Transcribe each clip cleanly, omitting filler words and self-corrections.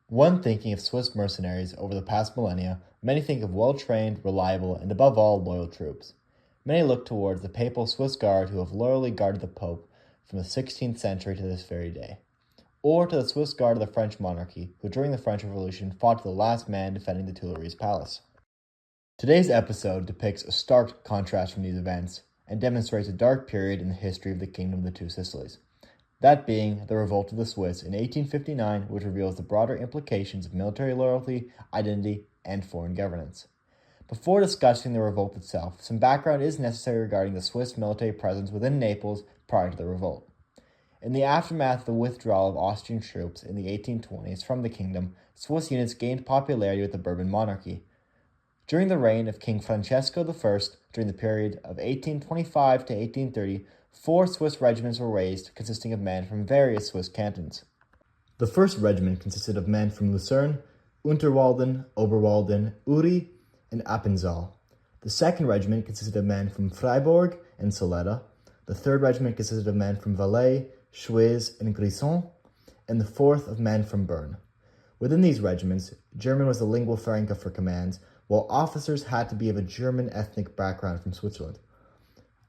When thinking of Swiss mercenaries over the past millennia, many think of well-trained, reliable, and above all, loyal troops. Many look towards the papal Swiss Guard who have loyally guarded the Pope from the 16th century to this very day, or to the Swiss Guard of the French monarchy who during the French Revolution fought to the last man defending the Tuileries Palace. Today's episode depicts a stark contrast from these events and demonstrates a dark period in the history of the Kingdom of the Two Sicilies. That being the Revolt of the Swiss in 1859, which reveals the broader implications of military loyalty, identity, and foreign governance. Before discussing the revolt itself, some background is necessary regarding the Swiss military presence within Naples prior to the revolt. In the aftermath of the withdrawal of Austrian troops in the 1820s from the kingdom, Swiss units gained popularity with the Bourbon monarchy. During the reign of King Francesco I, during the period of 1825 to 1830, 4 Swiss regiments were raised, consisting of men from various Swiss cantons. The first regiment consisted of men from Lucerne, Unterwalden, Oberwalden, Uri, and Appenzell. The second regiment consisted of men from Freiburg and Soleda. The third regiment consisted of men from Valais, Schwyz, and Grisons, and the fourth of men from Bern. Within these regiments, German was the lingua franca for commands, while officers had to be of a German ethnic background from Switzerland.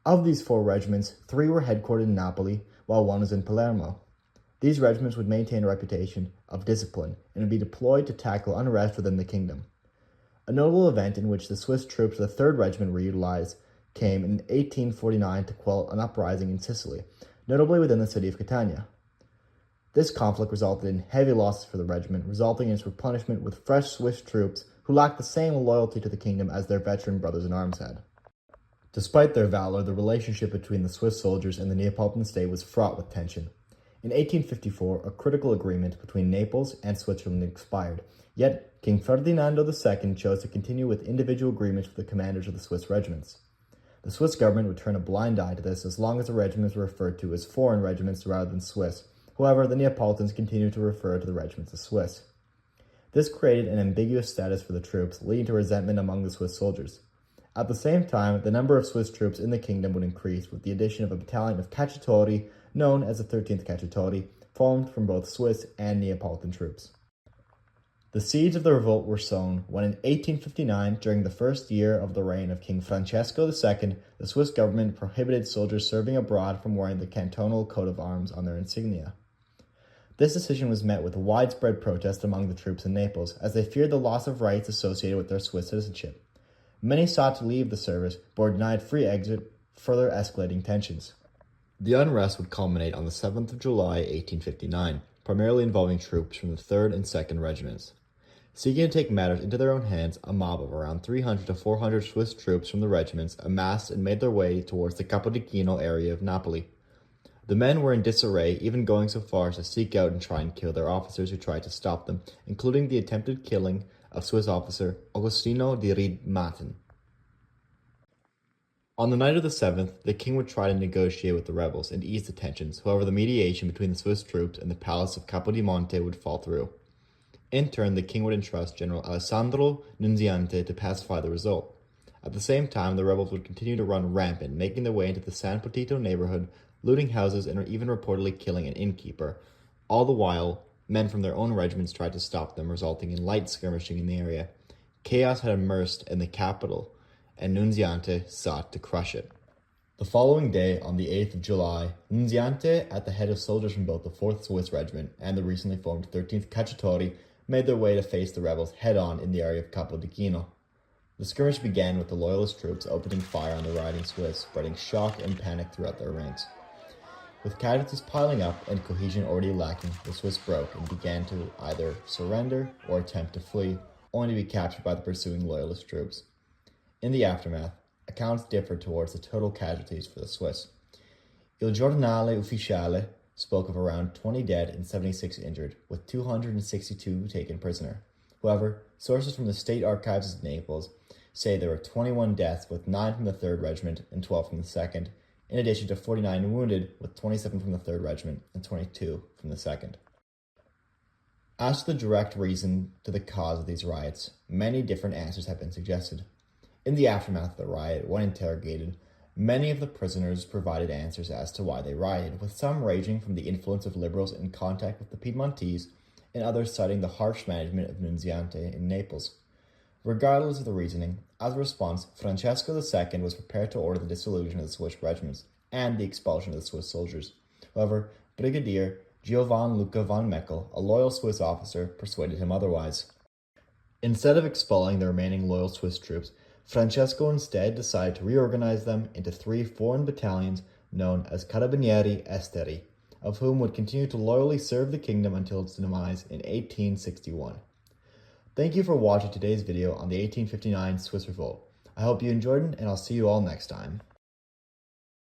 Of these 4 regiments, 3 were headquartered in Napoli, while 1 was in Palermo. These regiments would maintain a reputation of discipline and would be deployed to tackle unrest within the kingdom. A notable event in which the Swiss troops of the 3rd Regiment were utilized came in 1849 to quell an uprising in Sicily, notably within the city of Catania. This conflict resulted in heavy losses for the regiment, resulting in its replenishment with fresh Swiss troops who lacked the same loyalty to the kingdom as their veteran brothers in arms had. Despite their valor, the relationship between the Swiss soldiers and the Neapolitan state was fraught with tension. In 1854, a critical agreement between Naples and Switzerland expired, yet King Ferdinando II chose to continue with individual agreements with the commanders of the Swiss regiments. The Swiss government would turn a blind eye to this as long as the regiments were referred to as foreign regiments rather than Swiss. However, the Neapolitans continued to refer to the regiments as Swiss. This created an ambiguous status for the troops, leading to resentment among the Swiss soldiers. At the same time, the number of Swiss troops in the kingdom would increase with the addition of a battalion of cacciatori, known as the 13th Cacciatori, formed from both Swiss and Neapolitan troops. The seeds of the revolt were sown when in 1859, during the first year of the reign of King Francesco II, the Swiss government prohibited soldiers serving abroad from wearing the cantonal coat of arms on their insignia. This decision was met with widespread protest among the troops in Naples, as they feared the loss of rights associated with their Swiss citizenship. Many sought to leave the service, but were denied free exit, further escalating tensions. The unrest would culminate on the 7th of July, 1859, primarily involving troops from the 3rd and 2nd Regiments. Seeking to take matters into their own hands, a mob of around 300 to 400 Swiss troops from the regiments amassed and made their way towards the Capodichino area of Napoli. The men were in disarray, even going so far as to seek out and try and kill their officers who tried to stop them, including the attempted killing of Swiss officer Agostino di Riedmaten. On the night of the 7th, the king would try to negotiate with the rebels and ease the tensions. However, the mediation between the Swiss troops and the palace of Capodimonte would fall through. In turn, the king would entrust General Alessandro Nunziante to pacify the result. At the same time, the rebels would continue to run rampant, making their way into the San Potito neighborhood, looting houses and even reportedly killing an innkeeper. All the while, men from their own regiments tried to stop them, resulting in light skirmishing in the area. Chaos had immersed in the capital, and Nunziante sought to crush it. The following day, on the 8th of July, Nunziante, at the head of soldiers from both the 4th Swiss Regiment and the recently formed 13th Cacciatori, made their way to face the rebels head-on in the area of Capodichino. The skirmish began with the loyalist troops opening fire on the rioting Swiss, spreading shock and panic throughout their ranks. With casualties piling up and cohesion already lacking, the Swiss broke and began to either surrender or attempt to flee, only to be captured by the pursuing loyalist troops. In the aftermath, accounts differed towards the total casualties for the Swiss. Il Giornale Ufficiale spoke of around 20 dead and 76 injured, with 262 taken prisoner. However, sources from the State Archives of Naples say there were 21 deaths, with 9 from the 3rd Regiment and 12 from the 2nd, in addition to 49 wounded, with 27 from the 3rd Regiment and 22 from the 2nd. As to the direct reason to the cause of these riots, many different answers have been suggested. In the aftermath of the riot, when interrogated, many of the prisoners provided answers as to why they rioted, with some ranging from the influence of liberals in contact with the Piedmontese and others citing the harsh management of Nunziante in Naples. Regardless of the reasoning, as a response, Francesco II was prepared to order the dissolution of the Swiss regiments and the expulsion of the Swiss soldiers. However, Brigadier Giovan Luca von Meckel, a loyal Swiss officer, persuaded him otherwise. Instead of expelling the remaining loyal Swiss troops, Francesco instead decided to reorganize them into 3 foreign battalions known as Carabinieri Esteri, of whom would continue to loyally serve the kingdom until its demise in 1861. Thank you for watching today's video on the 1859 Swiss Revolt. I hope you enjoyed it, and I'll see you all next time.